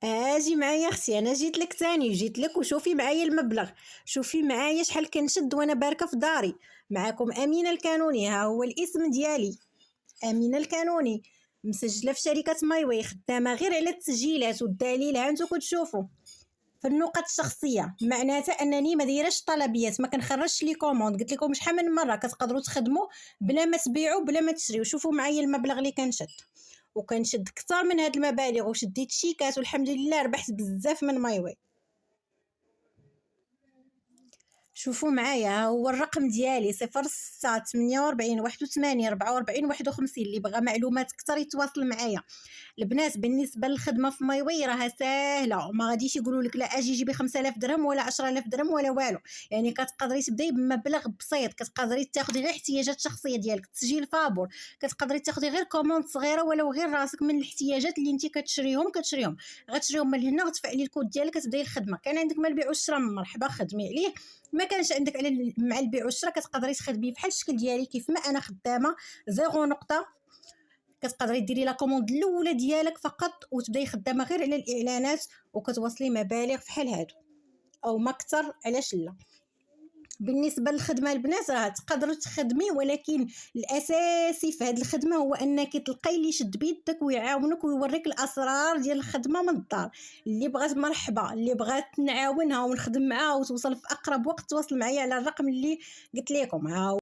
اجي معايا اختي، انا جيت لك تاني، جيت لك وشوفي معايا المبلغ. شوفي معايا شحال كنشد وانا باركه في داري. معكم امينه الكانوني، ها هو الاسم ديالي، امينه الكانوني، مسجله في شركه مايوي، خدامه غير على التسجيلات والدليل ها انتم كتشوفوا في النقط الشخصيه. معناتها انني ما دايرش طلبيات، ما كنخرجش لي كوموند. قلت لكم شحال من مره كتقدروا تخدموا بلا ما تبيعوا بلا ما تشريوا. شوفوا معايا المبلغ اللي كنشد، وكنشد كثر من هاد المبالغ، وشديت شيكات والحمد لله ربحت بزاف من مايوي. شوفوا معايا، ها هو الرقم ديالي 06 48 81 44 51. اللي بغى معلومات كثر يتواصل معايا. البنات بالنسبه للخدمه في مايوي راها ساهله، وما غاديش يقولوا لك لا اجي جيبي 5000 درهم ولا 10000 درهم ولا والو. يعني كتقدري تبداي بمبلغ بسيط، كتقدري تاخذي غير احتياجات شخصيه ديالك، تسجيل فابور، كتقدري تاخذي غير كوموند صغيره ولو غير راسك من الاحتياجات اللي انت كتشريهم. غتشريهم من هنا وتفعلي الكود ديالك كتبداي الخدمه. كان عندك مال البيع والشراء مرحبا خدمي عليه، ما كانش عندك على مع البيع والشراء كتقدري تخدمي بحال الشكل ديالي كيف ما انا خدامه زيرو نقطه. كتقدري ديري لا كوموند الاولى ديالك فقط وتبداي خدامه غير على الاعلانات، وكتوصلي مبالغ فحال هادو او ما اكثر. علاش لا؟ بالنسبه للخدمه البنات راه تقدروا تخدمي، ولكن الاساسي في هذه الخدمه هو انك تلقاي اللي يشد بيدك ويعاونك ويوريك الاسرار ديال الخدمه من الدار. اللي بغات مرحبا، اللي بغات نعاونها ونخدم معاها وتوصل في اقرب وقت تواصل معايا على الرقم اللي قلت لكم. ها